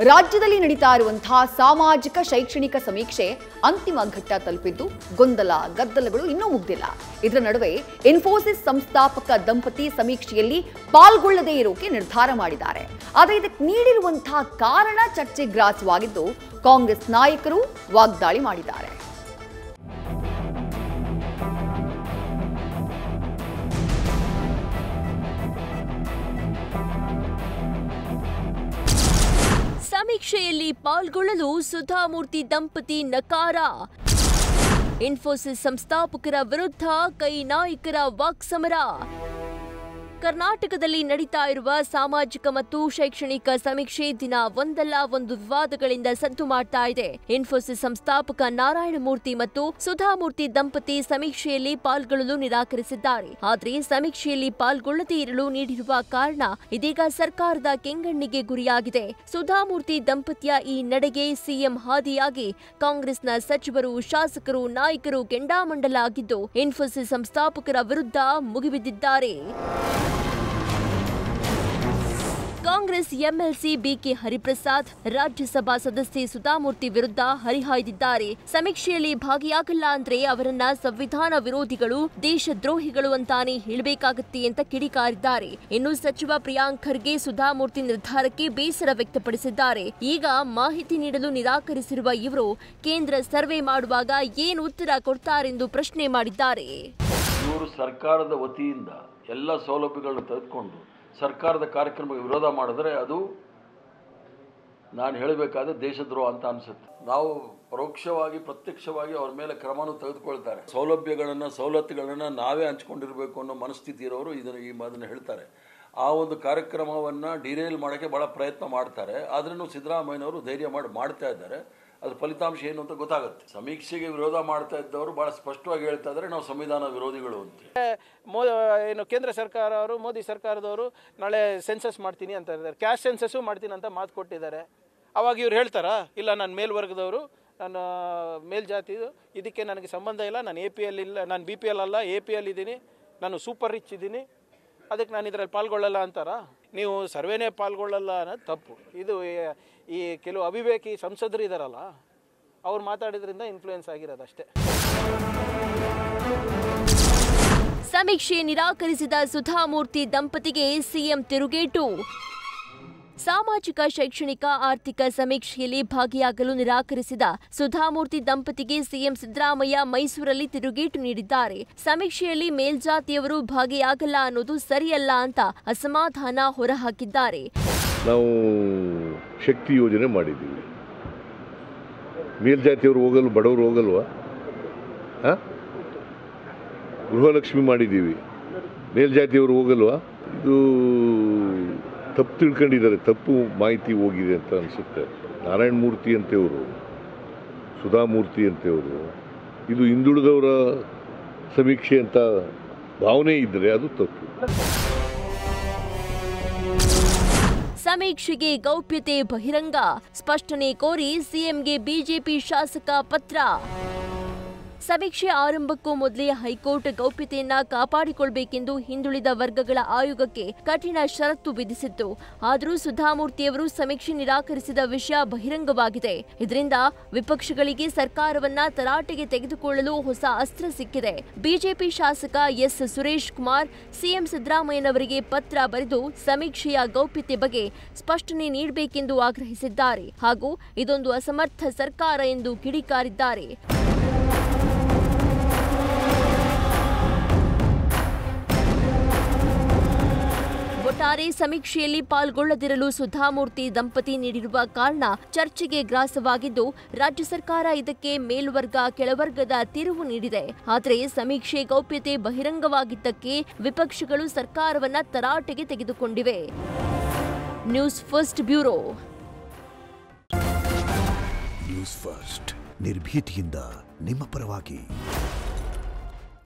ರಾಜ್ಯದಲ್ಲಿ ನಡೀತಾ ಇರುವಂತಹ ಸಾಮಾಜಿಕ ಶೈಕ್ಷಣಿಕ ಸಮೀಕ್ಷೆ ಅಂತಿಮ ಘಟ್ಟ ತಲುಪಿದ್ದು ಗೊಂದಲ ಗದ್ದಲಗಳು ಇನ್ನೂ ಮುಗ್ದಿಲ್ಲ. ಇದರ ನಡುವೆ ಇನ್ಫೋಸಿಸ್ ಸಂಸ್ಥಾಪಕ ದಂಪತಿ ಸಮೀಕ್ಷೆಯಲ್ಲಿ ಪಾಲ್ಗೊಳ್ಳದೇ ಇರೋಕೆ ನಿರ್ಧಾರ ಮಾಡಿದ್ದಾರೆ. ಆದರೆ ಇದಕ್ಕೆ ನೀಡಿರುವಂತಹ ಕಾರಣ ಚರ್ಚೆ ಗ್ರಾಸವಾಗಿದ್ದು ಕಾಂಗ್ರೆಸ್ ನಾಯಕರು ವಾಗ್ದಾಳಿ ಮಾಡಿದ್ದಾರೆ. ಸಮೀಕ್ಷೆಯಲ್ಲಿ ಪಾಲ್ಗೊಳ್ಳಲು ಸುಧಾಮೂರ್ತಿ ದಂಪತಿ ನಕಾರ. ಇನ್ಫೋಸಿಸ್ ಸಂಸ್ಥಾಪಕರ ವಿರುದ್ಧ ಕೈ ನಾಯಕರ ವಾಕ್ಸಮರ. ಕರ್ನಾಟಕದಲ್ಲಿ ನಡೀತಾ ಇರುವ ಸಾಮಾಜಿಕ ಮತ್ತು ಶೈಕ್ಷಣಿಕ ಸಮೀಕ್ಷೆ ದಿನ ಒಂದಲ್ಲ ಒಂದು ವಿವಾದಗಳಿಂದ ಸದ್ದು ಮಾಡ್ತಾ ಇದೆ. ಇನ್ಫೋಸಿಸ್ ಸಂಸ್ಥಾಪಕ ನಾರಾಯಣಮೂರ್ತಿ ಮತ್ತು ಸುಧಾಮೂರ್ತಿ ದಂಪತಿ ಸಮೀಕ್ಷೆಯಲ್ಲಿ ಪಾಲ್ಗೊಳ್ಳಲು ನಿರಾಕರಿಸಿದ್ದಾರೆ. ಆದರೆ ಸಮೀಕ್ಷೆಯಲ್ಲಿ ಪಾಲ್ಗೊಳ್ಳದೇ ಇರಲು ನೀಡಿರುವ ಕಾರಣ ಇದೀಗ ಸರ್ಕಾರದ ಕೆಂಗಣ್ಣಿಗೆ ಗುರಿಯಾಗಿದೆ. ಸುಧಾಮೂರ್ತಿ ದಂಪತಿಯ ಈ ನಡೆಗೆ ಸಿಎಂ ಹಾದಿಯಾಗಿ ಕಾಂಗ್ರೆಸ್ನ ಸಚಿವರು, ಶಾಸಕರು, ನಾಯಕರು ಕೆಂಡಾಮಂಡಲ ಆಗಿದ್ದು ಇನ್ಫೋಸಿಸ್ ಸಂಸ್ಥಾಪಕರ ವಿರುದ್ಧ ಮುಗಿಬಿದ್ದಿದ್ದಾರೆ. ಕಾಂಗ್ರೆಸ್ ಎಂಎಲ್ಸಿ ಬಿಕೆ ಹರಿಪ್ರಸಾದ್ ರಾಜ್ಯಸಭಾ ಸದಸ್ಯೆ ಸುಧಾಮೂರ್ತಿ ವಿರುದ್ಧ ಹರಿಹಾಯ್ದಿದ್ದಾರೆ. ಸಮೀಕ್ಷೆಯಲ್ಲಿ ಭಾಗಿಯಾಗಲ್ಲ ಅಂದ್ರೆ ಅವರನ್ನ ಸಂವಿಧಾನ ವಿರೋಧಿಗಳು, ದೇಶದ್ರೋಹಿಗಳು ಅಂತಾನೆ ಹೇಳಬೇಕಾಗತ್ತೆ ಅಂತ ಕಿಡಿಕಾರಿದ್ದಾರೆ. ಇನ್ನು ಸಚಿವ ಪ್ರಿಯಾಂಕ್ ಖರ್ಗೆ ಸುಧಾಮೂರ್ತಿ ನಿರ್ಧಾರಕ್ಕೆ ಬೇಸರ ವ್ಯಕ್ತಪಡಿಸಿದ್ದಾರೆ. ಈಗ ಮಾಹಿತಿ ನೀಡಲು ನಿರಾಕರಿಸಿರುವ ಇವರು ಕೇಂದ್ರ ಸರ್ವೆ ಮಾಡುವಾಗ ಏನು ಉತ್ತರ ಕೊಡ್ತಾರೆಂದು ಪ್ರಶ್ನೆ ಮಾಡಿದ್ದಾರೆ. ಇವರು ಸರ್ಕಾರದ ವತಿಯಿಂದ ಎಲ್ಲ ಸೌಲಭ್ಯಗಳನ್ನು ತೆಗೆದುಕೊಂಡು ಸರ್ಕಾರದ ಕಾರ್ಯಕ್ರಮಕ್ಕೆ ವಿರೋಧ ಮಾಡಿದ್ರೆ ಅದು ನಾನು ಹೇಳಬೇಕಾದ ದೇಶದ್ರೋಹ ಅಂತ ಅನಿಸುತ್ತೆ. ನಾವು ಪರೋಕ್ಷವಾಗಿ ಪ್ರತ್ಯಕ್ಷವಾಗಿ ಅವ್ರ ಮೇಲೆ ಕ್ರಮನೂ ತೆಗೆದುಕೊಳ್ತಾರೆ. ಸವಲತ್ತುಗಳನ್ನು ನಾವೇ ಹಂಚ್ಕೊಂಡಿರಬೇಕು ಅನ್ನೋ ಮನಸ್ಥಿತಿ ಇರೋರು ಅದನ್ನು ಹೇಳ್ತಾರೆ. ಆ ಒಂದು ಕಾರ್ಯಕ್ರಮವನ್ನು ಡಿರೇಲ್ ಮಾಡೋಕ್ಕೆ ಭಾಳ ಪ್ರಯತ್ನ ಮಾಡ್ತಾರೆ. ಆದ್ರೂ ಸಿದ್ದರಾಮಯ್ಯನವರು ಧೈರ್ಯ ಮಾಡ್ತಾ ಇದ್ದಾರೆ. ಅದ್ರ ಫಲಿತಾಂಶ ಏನು ಅಂತ ಗೊತ್ತಾಗುತ್ತೆ. ಸಮೀಕ್ಷೆಗೆ ವಿರೋಧ ಮಾಡ್ತಾ ಇದ್ದವರು ಬಹಳ ಸ್ಪಷ್ಟವಾಗಿ ಹೇಳ್ತಾ ಇದ್ದಾರೆ, ನಾವು ಸಂವಿಧಾನ ವಿರೋಧಿಗಳು ಅಂತ. ಏನು ಕೇಂದ್ರ ಸರ್ಕಾರ ಅವರು, ಮೋದಿ ಸರ್ಕಾರದವರು ನಾಳೆ ಸೆನ್ಸಸ್ ಮಾಡ್ತೀನಿ ಅಂತ ಇದ್ದಾರೆ, ಕ್ಯಾಶ್ ಸೆನ್ಸಸ್ಸು ಮಾಡ್ತೀನಿ ಅಂತ ಮಾತು ಕೊಟ್ಟಿದ್ದಾರೆ. ಅವಾಗ ಇವ್ರು ಹೇಳ್ತಾರಾ, ಇಲ್ಲ ನಾನು ಮೇಲ್ವರ್ಗದವರು, ನಾನು ಮೇಲ್ಜಾತಿದು, ಇದಕ್ಕೆ ನನಗೆ ಸಂಬಂಧ ಇಲ್ಲ, ನಾನು APL ಇಲ್ಲ, ನಾನು BPL ಅಲ್ಲ, APL ಇದ್ದೀನಿ, ನಾನು ಸೂಪರ್ ರಿಚ್ ಇದ್ದೀನಿ, ಅದಕ್ಕೆ ನಾನು ಇದರಲ್ಲಿ ಪಾಲ್ಗೊಳ್ಳಲ್ಲ ಅಂತಾರ. ನೀವು ಸರ್ವೇನೇ ಪಾಲ್ಗೊಳ್ಳಲ್ಲ ಅನ್ನೋದು ತಪ್ಪು. ಇದು ಈ ಕೆಲವು ಅವಿವೇಕಿ ಸಂಸದರು ಇದ್ದಾರಲ್ಲ, ಅವ್ರು ಮಾತಾಡಿದ್ರಿಂದ ಇನ್ಫ್ಲೂಯೆನ್ಸ್ ಆಗಿರೋದಷ್ಟೇ. ಸಮೀಕ್ಷೆ ನಿರಾಕರಿಸಿದ ಸುಧಾಮೂರ್ತಿ ದಂಪತಿಗೆ ಸಿಎಂ ತಿರುಗೇಟು. ಸಾಮಾಜಿಕ ಶೈಕ್ಷಣಿಕ ಆರ್ಥಿಕ ಸಮೀಕ್ಷೆಯಲ್ಲಿ ಭಾಗಿಯಾಗಲು ನಿರಾಕರಿಸಿದ ಸುಧಾಮೂರ್ತಿ ದಂಪತಿಗೆ ಸಿಎಂ ಸಿದ್ದರಾಮಯ್ಯ ಮೈಸೂರಲ್ಲಿ ತಿರುಗೇಟು ನೀಡಿದ್ದಾರೆ. ಸಮೀಕ್ಷೆಯಲ್ಲಿ ಮೇಲ್ಜಾತಿಯವರು ಭಾಗಿಯಾಗಲ್ಲ ಅನ್ನೋದು ಸರಿಯಲ್ಲ ಅಂತ ಅಸಮಾಧಾನ ಹೊರಹಾಕಿದ್ದಾರೆ. ನಾವು ಶಕ್ತಿ ಯೋಜನೆ ಮಾಡಿದ್ದೀವಿ, ಮೇಲ್ಜಾತಿಯವರು ಹೋಗಲು ಬಡವರು ಹೋಗಲ್ವಾ? ಗೃಹಲಕ್ಷ್ಮಿ ಮಾಡಿದ್ದೀವಿ, ಮೇಲ್ಜಾತಿಯವರು ಹೋಗಲ್ವಾ? ಇದು ತಪ್ಪು ತಿಳ್ಕೊಂಡಿದ್ದಾರೆ, ತಪ್ಪು ಮಾಹಿತಿ ಹೋಗಿದೆ ಅಂತ ಅನಿಸುತ್ತೆ. ನಾರಾಯಣಮೂರ್ತಿ ಅಂತೆಯವರು, ಸುಧಾಮೂರ್ತಿ ಅಂತೆಯವರು, ಇದು ಹಿಂದುಳಿದವರ ಸಮೀಕ್ಷೆ ಅಂತ ಭಾವನೆ ಇದ್ದರೆ ಅದು ತಪ್ಪು. ಸಮೀಕ್ಷೆಗೆ ಗೌಪ್ಯತೆ ಬಹಿರಂಗ, ಸ್ಪಷ್ಟನೆ ಕೋರಿ ಸಿಎಂಗೆ ಬಿಜೆಪಿ ಶಾಸಕ ಪತ್ರ. ಸಮೀಕ್ಷೆ ಆರಂಭಕ್ಕೂ ಮೊದಲೇ ಹೈಕೋರ್ಟ್ ಗೌಪ್ಯತೆಯನ್ನ ಕಾಪಾಡಿಕೊಳ್ಳಬೇಕೆಂದು ಹಿಂದುಳಿದ ವರ್ಗಗಳ ಆಯೋಗಕ್ಕೆ ಕಠಿಣ ಷರತ್ತು ವಿಧಿಸಿತ್ತು. ಆದರೂ ಸುಧಾಮೂರ್ತಿಯವರು ಸಮೀಕ್ಷೆ ನಿರಾಕರಿಸಿದ ವಿಷಯ ಬಹಿರಂಗವಾಗಿದೆ. ಇದರಿಂದ ವಿಪಕ್ಷಗಳಿಗೆ ಸರ್ಕಾರವನ್ನ ತರಾಟೆಗೆ ತೆಗೆದುಕೊಳ್ಳಲು ಹೊಸ ಅಸ್ತ್ರ ಸಿಕ್ಕಿದೆ. ಬಿಜೆಪಿ ಶಾಸಕ ಎಸ್ ಸುರೇಶ್ ಕುಮಾರ್ ಸಿಎಂ ಸಿದ್ದರಾಮಯ್ಯನವರಿಗೆ ಪತ್ರ ಬರೆದು ಸಮೀಕ್ಷೆಯ ಗೌಪ್ಯತೆ ಬಗ್ಗೆ ಸ್ಪಷ್ಟನೆ ನೀಡಬೇಕೆಂದು ಆಗ್ರಹಿಸಿದ್ದಾರೆ. ಹಾಗೂ ಇದೊಂದು ಅಸಮರ್ಥ ಸರ್ಕಾರ ಎಂದು ಕಿಡಿಕಾರಿದ್ದಾರೆ. ಒಟ್ಟಾರೆ ಸಮೀಕ್ಷೆಯಲ್ಲಿ ಪಾಲ್ಗೊಳ್ಳದಿರಲು ಸುಧಾಮೂರ್ತಿ ದಂಪತಿ ನೀಡಿರುವ ಕಾರಣ ಚರ್ಚೆಗೆ ಗ್ರಾಸವಾಗಿದ್ದು ರಾಜ್ಯ ಸರ್ಕಾರ ಇದಕ್ಕೆ ಮೇಲ್ವರ್ಗ ಕೆಳವರ್ಗದ ತಿರುವು ನೀಡಿದೆ. ಆದರೆ ಸಮೀಕ್ಷೆ ಗೌಪ್ಯತೆ ಬಹಿರಂಗವಾಗಿದ್ದಕ್ಕೆ ವಿಪಕ್ಷಗಳು ಸರ್ಕಾರವನ್ನ ತರಾಟೆಗೆ ತೆಗೆದುಕೊಂಡಿವೆ. News first bureau. News first ನಿರ್ಭೀತಿಯಿಂದ ನಿಮ್ಮ ಪರವಾಗಿ.